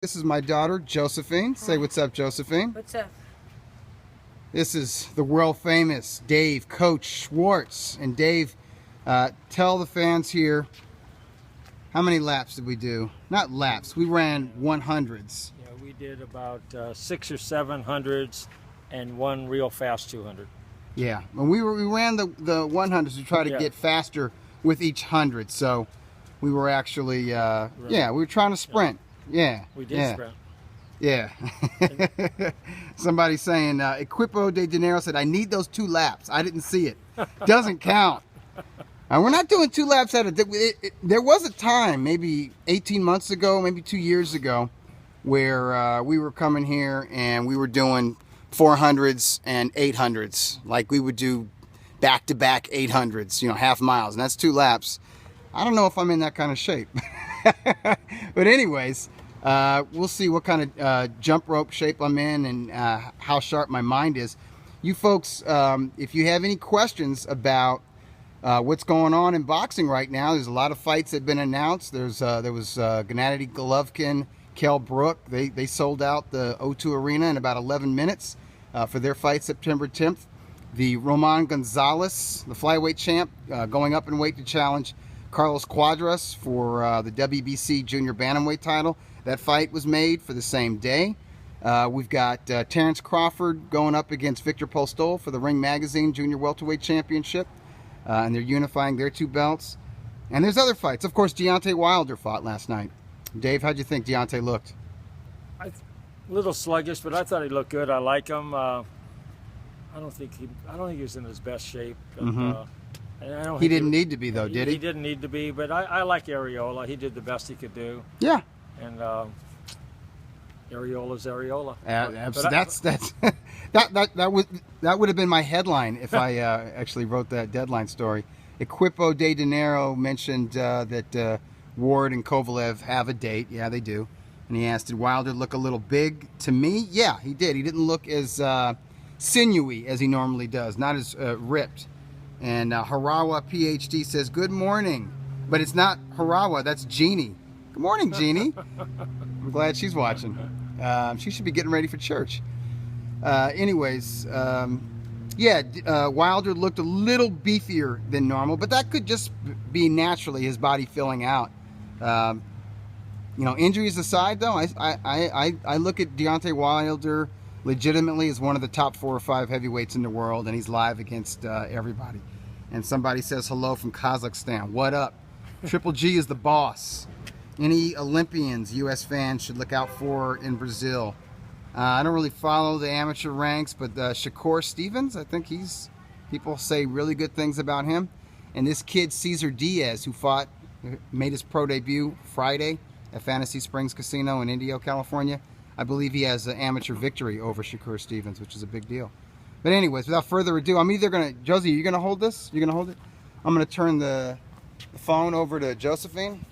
This is my daughter, Josephine. Say what's up, Josephine. What's up? This is the world famous Dave, Coach Schwartz. And Dave, tell the fans here, how many laps did we do? Not laps, we ran 100s. Yeah, we did about 600 or 700s and one real fast 200. Yeah, and we ran the 100s to try to get faster with each 100. So we were actually, we were trying to sprint. Yeah. We did sprint. Yeah. Somebody saying, Equipo de Janeiro said, I need those 2 laps. I didn't see it. Doesn't count. We're not doing 2 laps at a there was a time, maybe 18 months ago, maybe 2 years ago, where we were coming here and we were doing 400s and 800s. Like we would do back-to-back 800s, half miles. And that's 2 laps. I don't know if I'm in that kind of shape. But anyways, we'll see what kind of jump rope shape I'm in and how sharp my mind is. You folks, if you have any questions about what's going on in boxing right now, there's a lot of fights that have been announced. There was Gennady Golovkin, Kell Brook. They sold out the O2 Arena in about 11 minutes for their fight September 10th. The Roman Gonzalez, the flyweight champ, going up in weight to challenge Carlos Cuadras for the WBC junior bantamweight title. That fight was made for the same day. We've got Terrence Crawford going up against Victor Postol for the Ring Magazine junior welterweight championship. And they're unifying their 2 belts. And there's other fights. Of course, Deontay Wilder fought last night. Dave, how'd you think Deontay looked? A little sluggish, but I thought he looked good. I like him. I don't think he was in his best shape. But, he didn't need to be, though, did he? He didn't need to be, but I like Areola. He did the best he could do. Yeah. And Areola's Areola. That would have been my headline if I actually wrote that deadline story. Equipo de Janeiro mentioned that Ward and Kovalev have a date. Yeah, they do. And he asked, did Wilder look a little big to me? Yeah, he did. He didn't look as sinewy as he normally does, not as ripped. And Harawa PhD says, good morning. But it's not Harawa, that's Jeannie. Good morning, Jeannie. I'm glad she's watching. She should be getting ready for church. Wilder looked a little beefier than normal, but that could just be naturally his body filling out. Injuries aside, though, I look at Deontay Wilder legitimately as one of the top 4 or 5 heavyweights in the world, and he's live against everybody. And somebody says hello from Kazakhstan. What up? Triple G is the boss. Any Olympians U.S. fans should look out for in Brazil. I don't really follow the amateur ranks, but Shakur Stevens, I think people say really good things about him. And this kid, Cesar Diaz, who made his pro debut Friday at Fantasy Springs Casino in Indio, California. I believe he has an amateur victory over Shakur Stevens, which is a big deal. But anyways, without further ado, I'm either going to... Josie, are you going to hold this? You're going to hold it? I'm going to turn the phone over to Josephine.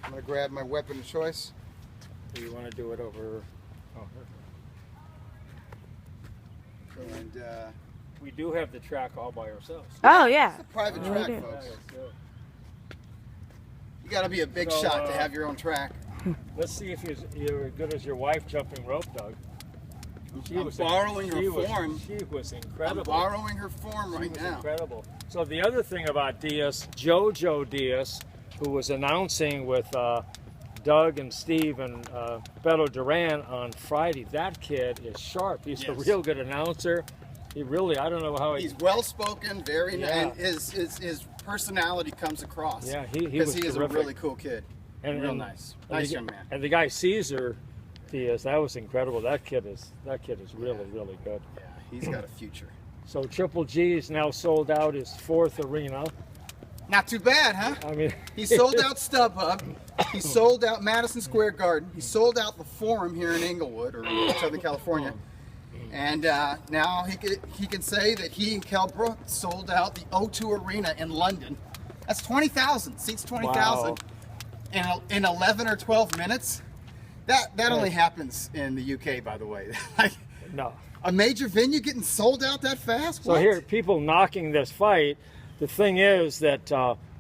I'm going to grab my weapon of choice. Do you want to do it over... And we do have the track all by ourselves. Oh, yeah. It's a private track, folks. You got to be a big shot to have your own track. Let's see if you're as good as your wife jumping rope, Doug. I'm borrowing her form. She was incredible. I'm borrowing her form right now. Incredible. So the other thing about Diaz, Jojo Diaz, who was announcing with Doug and Steve and Beto Duran on Friday, that kid is sharp. He's a real good announcer. He really, I don't know how he's well-spoken, very nice. His personality comes across. Yeah, he is a really cool kid. And real nice young man. And the guy Cesar Diaz, that was incredible. That kid is really good. Yeah, he's got a future. So Triple G is now sold out his 4th arena. Not too bad, huh? I mean, he sold out StubHub. He sold out Madison Square Garden. He sold out the Forum here in Inglewood or Southern California. And now he can say that he and Kell Brook sold out the O2 Arena in London. That's 20,000 seats, 20,000. Wow. In 11 or 12 minutes. That only happens in the UK, by the way. No. A major venue getting sold out that fast? So here, people knocking this fight. The thing is that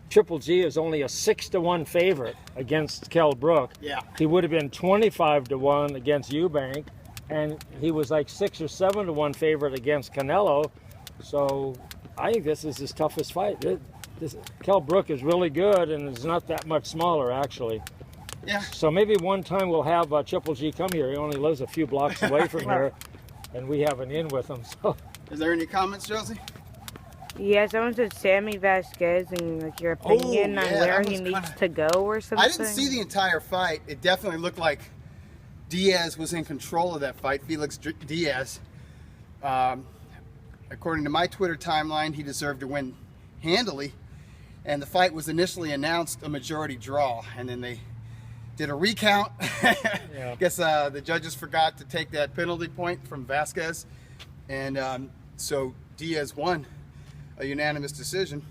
Triple G is only a 6-1 favorite against Kell Brook. Yeah. He would have been 25-1 against Eubank, and he was like 6 or 7-1 favorite against Canelo. So I think this is his toughest fight. Kell Brook is really good, and is not that much smaller, actually. Yeah. So maybe one time we'll have Triple G come here. He only lives a few blocks away from here, and we have an in with him. So, is there any comments, Josie? Yeah, someone said Sammy Vasquez and like your opinion on where he needs to go or something. I didn't see the entire fight. It definitely looked like Diaz was in control of that fight, Felix Diaz. According to my Twitter timeline, he deserved to win handily. And the fight was initially announced a majority draw, and then they did a recount. Yeah. I guess the judges forgot to take that penalty point from Vasquez. And so Diaz won a unanimous decision.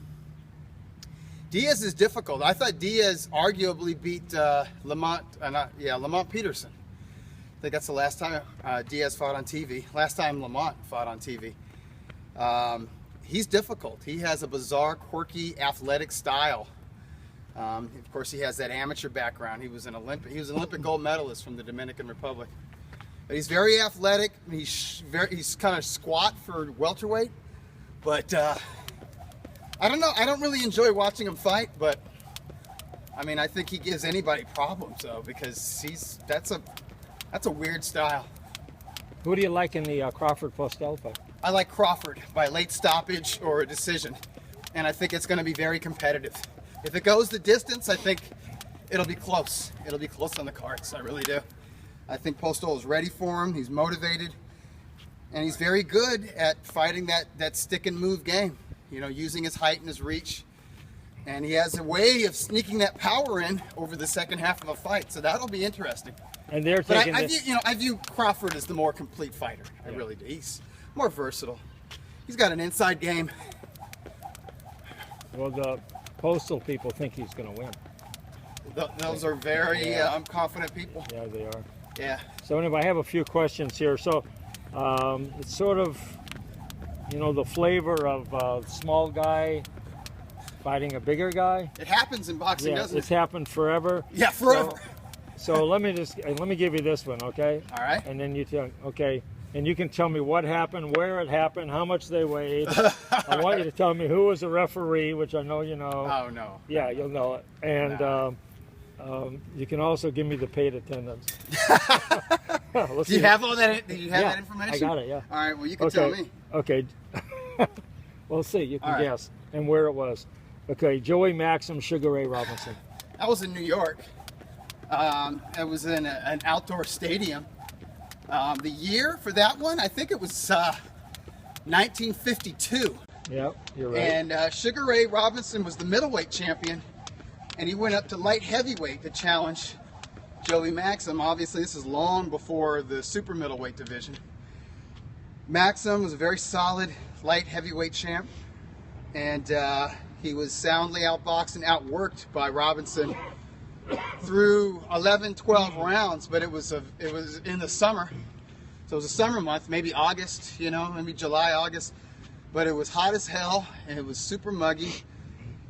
Diaz is difficult. I thought Diaz arguably beat Lamont Peterson. I think that's the last time Diaz fought on TV. Last time Lamont fought on TV. He's difficult. He has a bizarre, quirky, athletic style. Of course, he has that amateur background. He was an Olympic gold medalist from the Dominican Republic. But he's very athletic. He's kind of squat for welterweight. But I don't know. I don't really enjoy watching him fight. But I mean, I think he gives anybody problems though, because that's a weird style. who do you like in the Crawford-Postel fight? I like Crawford by late stoppage or a decision, and I think it's going to be very competitive. If it goes the distance, I think it'll be close. It'll be close on the cards. I really do. I think Postel is ready for him. He's motivated, and he's very good at fighting that stick and move game. You know, using his height and his reach, and he has a way of sneaking that power in over the second half of a fight. So that'll be interesting. And they're But taking I view Crawford as the more complete fighter. I really do. He's more versatile. He's got an inside game. Well, the Postal people think he's going to win. Those are very confident people. Yeah, they are. Yeah. So anyway, I have a few questions here. So it's sort of, you know, the flavor of a small guy fighting a bigger guy. It happens in boxing, doesn't it? It's happened forever. Yeah, forever. So let me give you this one, okay? All right. And then you tell, okay, and you can tell me what happened, where it happened, how much they weighed. I want you to tell me who was the referee, which I know you know. Oh no. Yeah, you'll know it. And you can also give me the paid attendance. Do you have all that? Did you have that information? I got it. Yeah. All right. Well, you can tell me. Okay. We'll see. You can All right. guess and where it was. Okay. Joey Maxim, Sugar Ray Robinson. I was in New York. I was in an outdoor stadium. The year for that one, I think it was 1952. Yep, you're right. And Sugar Ray Robinson was the middleweight champion, and he went up to light heavyweight to challenge Joey Maxim. Obviously, this is long before the super middleweight division. Maxim was a very solid light heavyweight champ, and he was soundly outboxed and outworked by Robinson through 11, 12 rounds. But it was in the summer, so it was a summer month, maybe August, you know, maybe July, August. But it was hot as hell, and it was super muggy.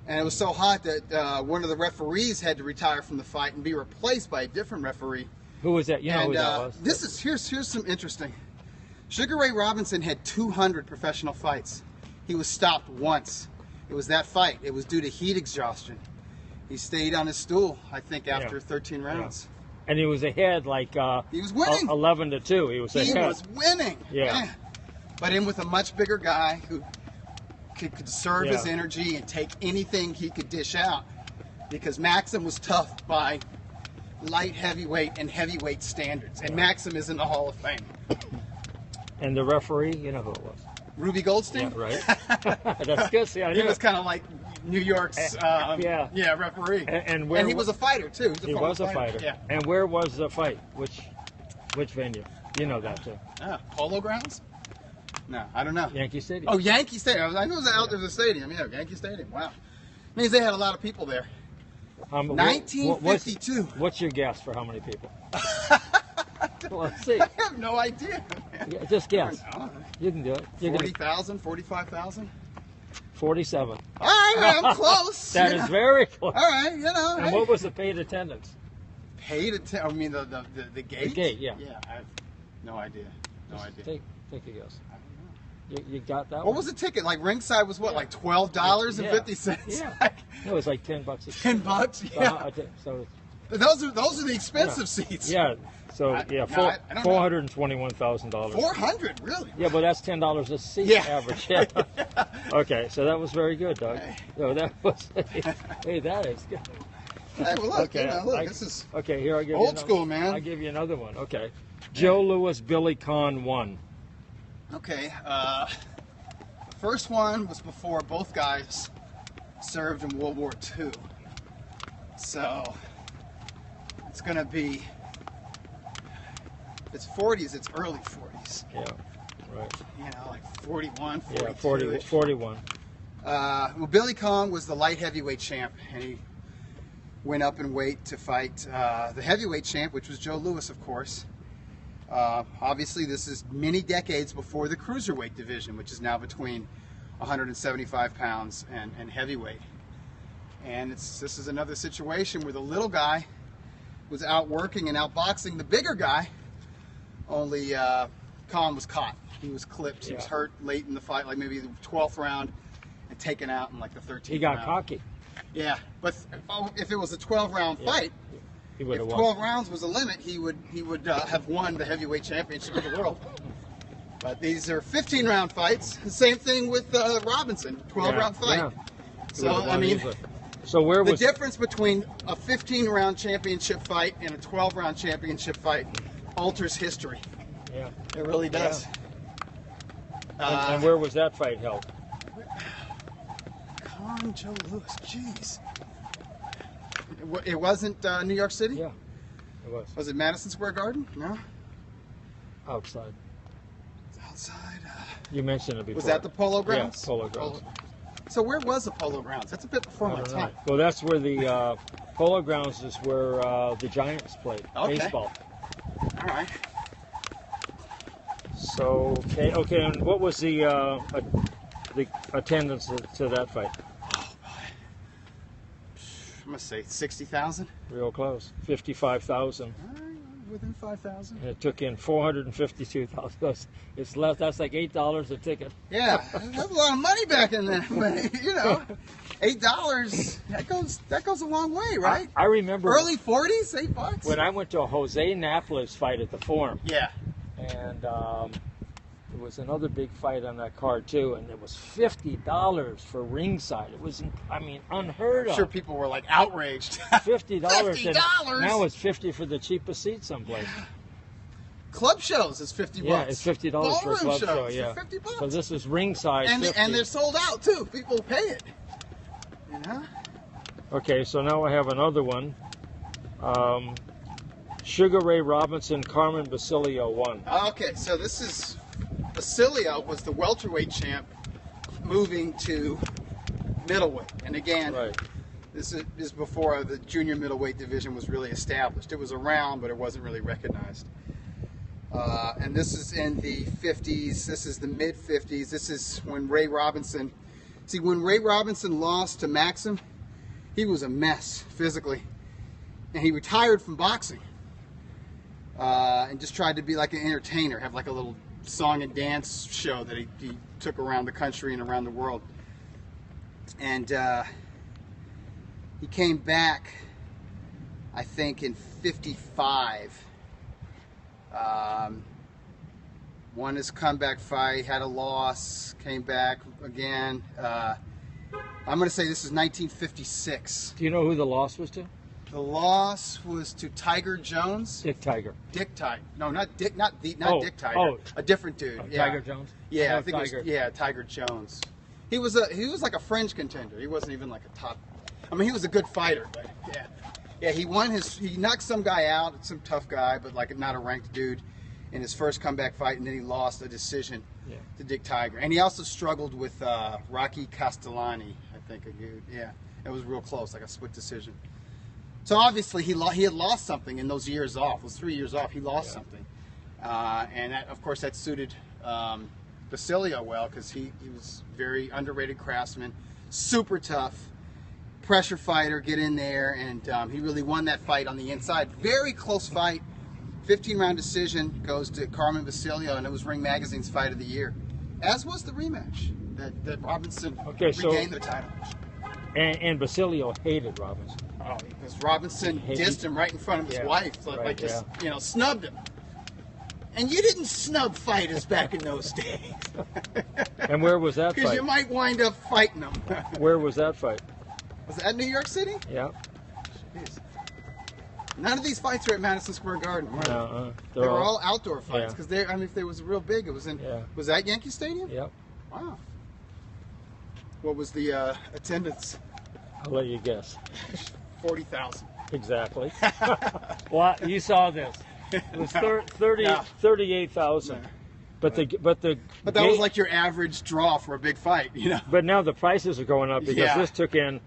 And it was so hot that one of the referees had to retire from the fight and be replaced by a different referee. Who was that? You know who that was. Here's some interesting. Sugar Ray Robinson had 200 professional fights. He was stopped once. It was that fight. It was due to heat exhaustion. He stayed on his stool, I think, after 13 rounds. Yeah. And he was ahead like he was winning 11-2. He was ahead. He was winning. Yeah. But in with a much bigger guy who could conserve his energy and take anything he could dish out, because Maxim was tough by light heavyweight and heavyweight standards, and Maxim is in the Hall of Fame. And the referee, you know who it was? Ruby Goldstein. Yeah, right. That's good. See, I knew he was kind of like New York's referee. And he was a fighter too. He was a fighter. Yeah. And where was the fight? Which venue? You know that too. Polo Grounds? No, I don't know. Yankee Stadium. Oh, Yankee Stadium. I know it was out there, the stadium. Yeah, Yankee Stadium. Wow. Means they had a lot of people there. 1952. What's your guess for how many people? Let's see. I have no idea. Yeah, just guess. You can do it. 40,000, 45,000? 47. All right, I'm close. That is very close. All right, you know. And what was the paid attendance? Paid attendance? I mean, the gate? The gate, yeah. Yeah, I have no idea. No Just idea. Take a guess. I don't know. You got that What one? was the ticket? Like ringside was what, like $12.50? Yeah. It was like $10. $10, yeah. So Those are the expensive seats. yeah. So I don't know. $421,000. 400, really? Yeah, but that's $10 a seat Yeah. average. Yeah. Okay, so that was very good, Doug. No, that was. Hey, that is good. Hey, well, look, Okay, this is Okay, here I give you old another, school, man. I give you another one. Okay, Joe Louis, Billy Conn 1. Okay. The first one was before both guys served in World War II. So it's going to be, if it's 40s, it's early 40s. Yeah, right. You know, like 41, Yeah, 42. 41. Well, Billy Conn was the light heavyweight champ, and he went up in weight to fight the heavyweight champ, which was Joe Louis, of course. Obviously, this is many decades before the cruiserweight division, which is now between 175 pounds and heavyweight. And this is another situation where the little guy was outworking and outboxing the bigger guy, only Conn was caught. He was clipped. He was hurt late in the fight, like maybe the 12th round, and taken out in like the 13th round. He got cocky. Yeah, but if it was a 12-round fight, He would if have 12 won. rounds was a limit, he would have won the heavyweight championship of the world. But these are 15-round fights. The same thing with Robinson, 12-round fight. Yeah. He So would have I won mean, easily. So where the was difference between a 15-round championship fight and a 12-round championship fight alters history. Yeah. It really does. And where was that fight held? Conn, Joe Louis, jeez. It wasn't New York City? Yeah, it was Was it Madison Square Garden? No? outside. Outside. You mentioned it before. Was that the Polo Grounds? Yeah, Polo Grounds. So where was the Polo Grounds? That's a bit before I my don't know. time. Well, that's where the Polo Grounds is where the Giants played baseball. All right. So okay, and what was the attendance to that fight? I'm gonna say 60,000. Real close, 55,000. Within 5,000. And it took in 452,000. It's less. That's like $8 a ticket. Yeah, that's a lot of money back in there. But, you know, $8 that goes a long way, right? I remember Early 40s, $8. when I went to a Jose Napoles fight at the Forum. Yeah. And there was another big fight on that card too, and it was $50 for ringside. It was, I mean, unheard I'm of. sure people were like outraged. $50. $50? And now it's $50 for the cheapest seat someplace. Club shows is $50. Yeah, it's $50 for a Ballroom club show. shows Yeah, are $50. so this is ringside. and 50. and they're sold out too. People pay it. You know. Okay, so now I have another one. Sugar Ray Robinson, Carmen Basilio 1. Okay, so this is Basilio was the welterweight champ, moving to middleweight, and again, Right. this is before the junior middleweight division was really established. It was around, but it wasn't really recognized. And this is in the 50s. This is the mid 50s. This is when Ray Robinson. See, when Ray Robinson lost to Maxim, he was a mess physically, and he retired from boxing. And just tried to be like an entertainer, have like a little song and dance show that he took around the country and around the world. And he came back, I think, in 55. Won his comeback fight, had a loss, came back again. I'm going to say this is 1956. Do you know who the loss was to? The loss was to Tiger Jones. Dick Tiger. Dick Tiger. No, not Dick. Not Dick Tiger. Oh. A different dude. Yeah. Tiger Jones? Yeah, know I think Tiger. it was. Yeah, Tiger Jones. He was like a fringe contender. He wasn't even like a top. I mean, he was a good fighter, but yeah. He knocked some guy out, some tough guy, but like not a ranked dude, in his first comeback fight, and then he lost a decision to Dick Tiger. And he also struggled with Rocky Castellani, I think. Yeah, it was real close, like a split decision. So obviously he had lost something in those years off. It was 3 years off. He lost something, and that, of course, that suited Basilio well, because he was very underrated craftsman, super tough, pressure fighter, get in there, and he really won that fight on the inside. Very close fight, 15-round decision, goes to Carmen Basilio, and it was Ring Magazine's Fight of the Year, as was the rematch that Robinson regained the title. And Basilio hated Robinson. Oh, because Robinson dissed him right in front of his wife, snubbed him. And you didn't snub fighters back in those days. And where was that fight? Because you might wind up fighting them. Where was that fight? Was that New York City? Yeah. Jeez. None of these fights are at Madison Square Garden. Right? They were all outdoor fights. Because if they was real big, it was in. Yeah. Was that Yankee Stadium? Yep. Wow. What was the attendance? I'll let you guess. 40,000. Exactly. Well, you saw this. It was 38,000. But that was like your average draw for a big fight, you know. But now the prices are going up because this took in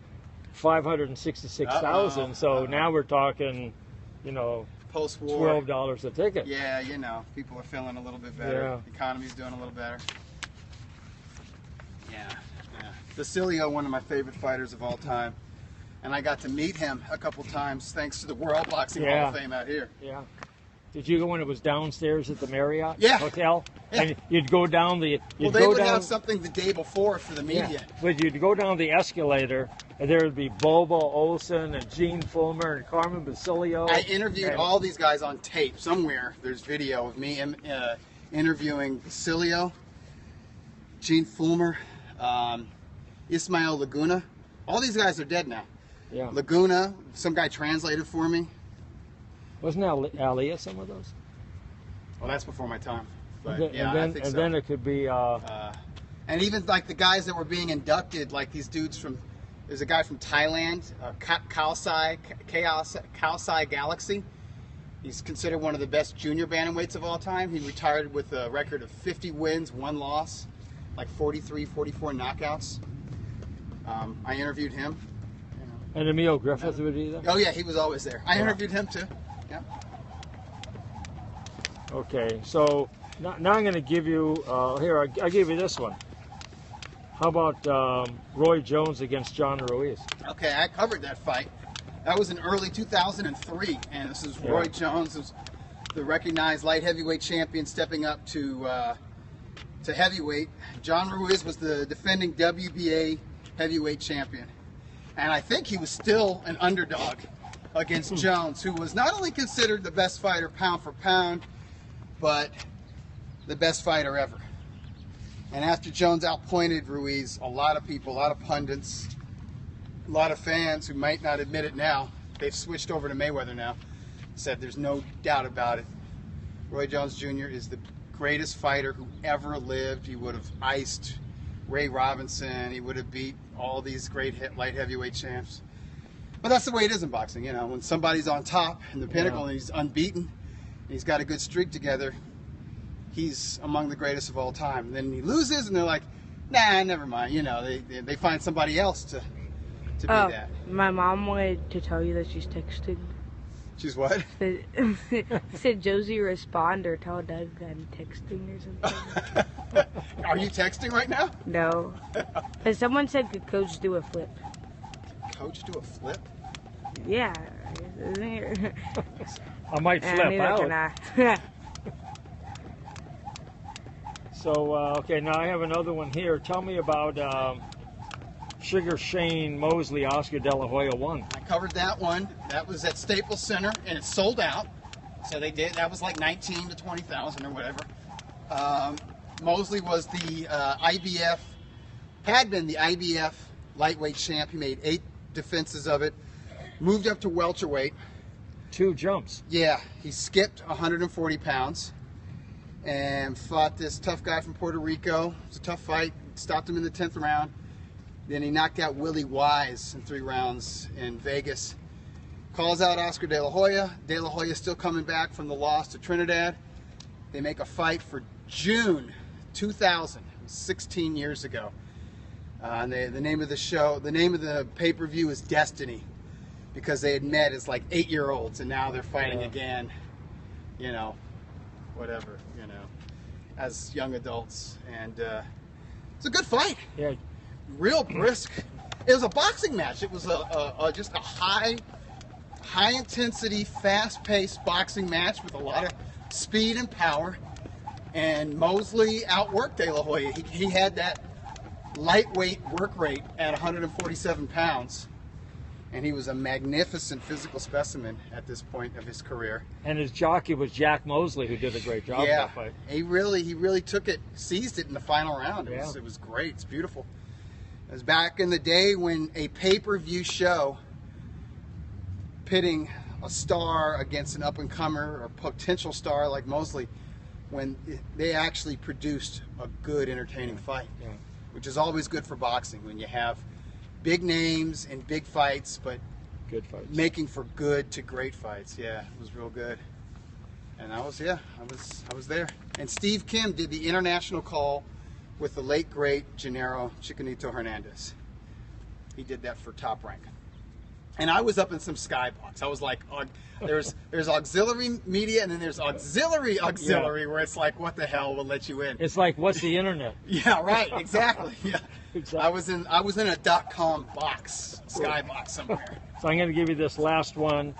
566,000. So now we're talking, post-war $12 a ticket. Yeah, people are feeling a little bit better. Yeah. The economy's doing a little better. Yeah. Basilio, one of my favorite fighters of all time, and I got to meet him a couple times thanks to the World Boxing Hall of Fame out here. Yeah. Did you go when it was downstairs at the Marriott Hotel? Yeah. And you'd go down the. They would have something the day before for the media. Yeah. But you'd go down the escalator, and there would be Bobo Olsen and Gene Fulmer and Carmen Basilio. I interviewed all these guys on tape somewhere. There's video of me interviewing Basilio, Gene Fulmer, Ismael Laguna. All these guys are dead now. Yeah. Laguna, some guy translated for me. Wasn't Ali at some of those? Well, that's before my time. But I think so. Then it could be. And even like the guys that were being inducted, like these dudes from. There's a guy from Thailand, Kaosai Galaxy. He's considered one of the best junior bantamweights of all time. He retired with a record of 50 wins, 1 loss, like 43, 44 knockouts. I interviewed him. And Emil Griffith would be there? Oh yeah, he was always there. I interviewed him too. Yeah. Okay, so now I'm going to give you, I'll give you this one. How about Roy Jones against John Ruiz? Okay, I covered that fight. That was in early 2003, and this is Roy Jones, who's the recognized light heavyweight champion, stepping up to heavyweight. John Ruiz was the defending WBA heavyweight champion. And I think he was still an underdog against Jones, who was not only considered the best fighter pound for pound, but the best fighter ever. And after Jones outpointed Ruiz, a lot of people, a lot of pundits, a lot of fans who might not admit it now, they've switched over to Mayweather now, said there's no doubt about it. Roy Jones Jr. is the greatest fighter who ever lived. He would have iced Ray Robinson. He would have beat all these great light heavyweight champs. But that's the way it is in boxing, when somebody's on top in the pinnacle and he's unbeaten, and he's got a good streak together, he's among the greatest of all time. And then he loses and they're like, nah, never mind. They find somebody else to be that. My mom wanted to tell you that she's texting. She's what? Said Josie respond or tell Doug I'm texting or something. Are you texting right now? No. But someone said, could Coach do a flip? Coach do a flip? Yeah. I might flip out. So, okay, now I have another one here. Tell me about Sugar Shane Mosley, Oscar De La Hoya 1. I covered that one. That was at Staples Center, and it sold out. So they did. That was like 19 to 20,000 or whatever. Mosley was the IBF, had been the IBF lightweight champ. He made 8 defenses of it. Moved up to welterweight. 2 jumps. Yeah, he skipped 140 pounds and fought this tough guy from Puerto Rico. It was a tough fight. Stopped him in the 10th round. Then he knocked out Willie Wise in 3 rounds in Vegas. Calls out Oscar De La Hoya. De La Hoya still coming back from the loss to Trinidad. They make a fight for June 2000, 16 years ago. And the name of the pay-per-view is Destiny, because they had met as like 8-year-olds and now they're fighting again, whatever. as young adults, and it's a good fight. Yeah. Real brisk. It was a boxing match. It was just a high intensity, fast paced boxing match with a lot of speed and power. And Mosley outworked De La Hoya. He had that lightweight work rate at 147 pounds. And he was a magnificent physical specimen at this point of his career. And his jockey was Jack Mosley, who did a great job in that fight. He really took it, seized it in the final round. Yeah. It was great. It's beautiful. It was back in the day when a pay-per-view show pitting a star against an up-and-comer or potential star like Mosley, when they actually produced a good, entertaining fight, which is always good for boxing when you have big names and big fights, but good fights, making for good to great fights. Yeah, it was real good. And I was there. And Steve Kim did the international call with the late great Gennaro Chicanito Hernandez. He did that for Top Rank. And I was up in some skybox. I was like, there's auxiliary media, and then there's auxiliary, where it's like, what the hell will let you in? It's like, what's the internet? Yeah, right, exactly. Yeah, Exactly. I was in a .com box, skybox somewhere. So I'm going to give you this last one.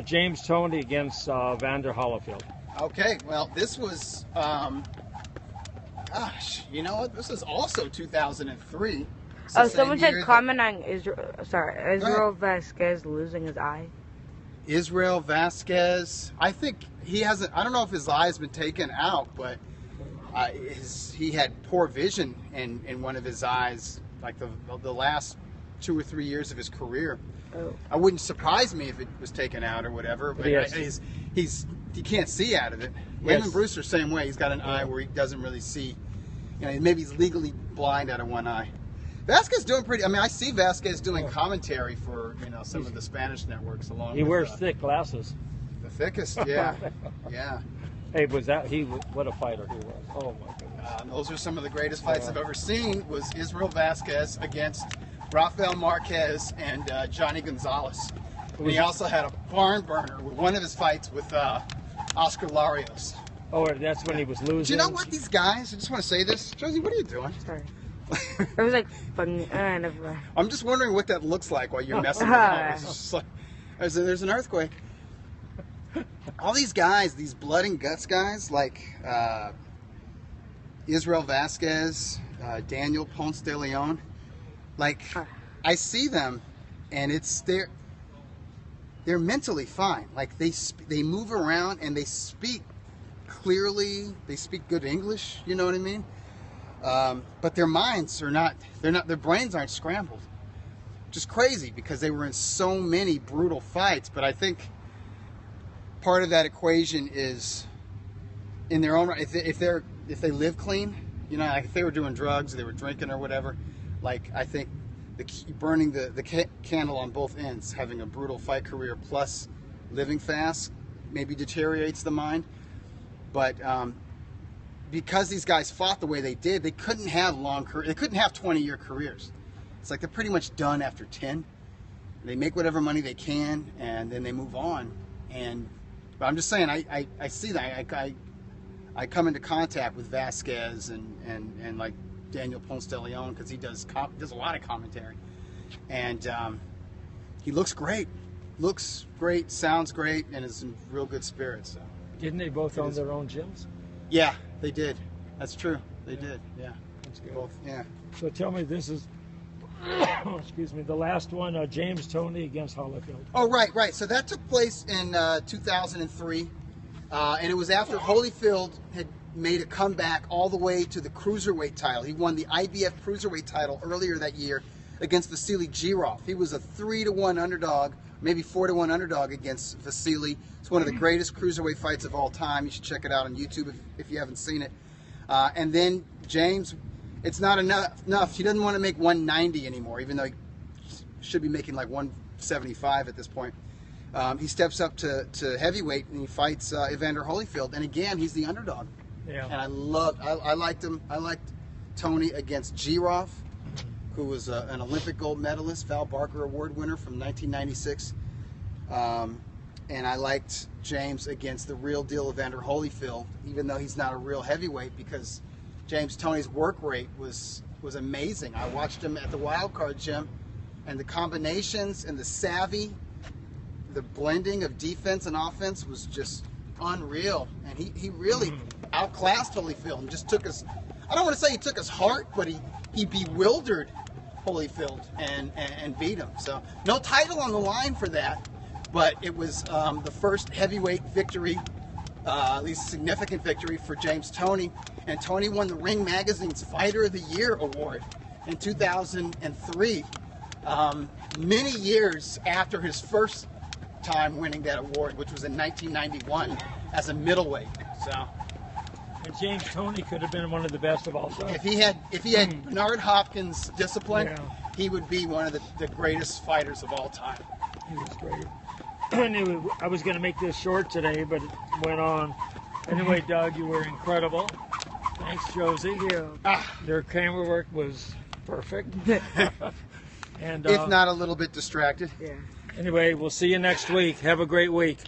James Toney against Vander Holyfield. Okay, well, this was, gosh, you know what? This is also 2003. Oh, someone said comment on Israel Vasquez losing his eye. Israel Vasquez, I think he hasn't, I don't know if his eye's been taken out, but he had poor vision in one of his eyes, like the last 2 or 3 years of his career. Oh. I wouldn't surprise me if it was taken out or whatever, but Yes. he can't see out of it. Yes. Raymond Brewster, same way. He's got an eye where he doesn't really see. You know, maybe he's legally blind out of one eye. Vasquez doing pretty. I mean, I see Vasquez doing commentary for some of the Spanish networks along. He with, wears thick glasses. the thickest. Yeah, yeah. Hey, what a fighter he was. Oh my goodness. Those are some of the greatest fights I've ever seen. Was Israel Vasquez against Rafael Marquez and Johnny Gonzalez. And he also had a barn burner with one of his fights with Oscar Larios. Oh, that's when he was losing. Do you know what these guys? I just want to say this, Josie. What are you doing? Sorry. It was like funny. Never mind. I'm just wondering what that looks like while you're messing around. It's just like, there's an earthquake. All these guys, these blood and guts guys, like Israel Vasquez, Daniel Ponce de Leon, like I see them, and they're mentally fine. Like they move around and they speak clearly. They speak good English. You know what I mean? But their minds are not, their brains aren't scrambled. Just crazy because they were in so many brutal fights. But I think part of that equation is in their own right. If they live clean, like if they were doing drugs, or they were drinking or whatever, like I think burning the candle on both ends, having a brutal fight career plus living fast, maybe deteriorates the mind. But because these guys fought the way they did, they couldn't have long careers. They couldn't have 20-year careers. It's like they're pretty much done after 10. They make whatever money they can, and then they move on. But I'm just saying, I see that. I come into contact with Vasquez and like Daniel Ponce de Leon because he does a lot of commentary, and he looks great, sounds great, and is in real good spirits. So. Didn't they both own their own gyms? Yeah, they did. That's true. They did. Yeah. That's good. Both. Yeah. So tell me, this is, excuse me, the last one, James Toney against Holyfield. Oh, right. So that took place in 2003, and it was after Holyfield had made a comeback all the way to the cruiserweight title. He won the IBF cruiserweight title earlier that year against Vasily Girov. He was a 3-1 underdog, maybe 4-1 underdog against Vasily. It's one of the greatest cruiserweight fights of all time. You should check it out on YouTube if you haven't seen it. And then James, it's not enough. He doesn't want to make 190 anymore, even though he should be making like 175 at this point. He steps up to heavyweight and he fights Evander Holyfield. And again, he's the underdog. Yeah. And I liked him. I liked Toney against Girov, who was an Olympic gold medalist, Val Barker Award winner from 1996. and I liked James against the real deal Evander Holyfield, even though he's not a real heavyweight, because James Toney's work rate was amazing. I watched him at the Wild Card Gym, and the combinations and the savvy, the blending of defense and offense was just unreal. And he really outclassed Holyfield and just took us, I don't want to say he took his heart, but he bewildered Holyfield and beat him. So no title on the line for that, but it was the first heavyweight victory, at least significant victory for James Toney. And Toney won the Ring Magazine's Fighter of the Year award in 2003, many years after his first time winning that award, which was in 1991 as a middleweight. So, and James Toney could have been one of the best of all time. if he had Bernard Hopkins' discipline, he would be one of the greatest fighters of all time. He was great. I was going to make this short today, but it went on. Anyway, Doug, you were incredible. Thanks, Josie. Your camera work was perfect. And if not a little bit distracted. Yeah. Anyway, we'll see you next week. Have a great week.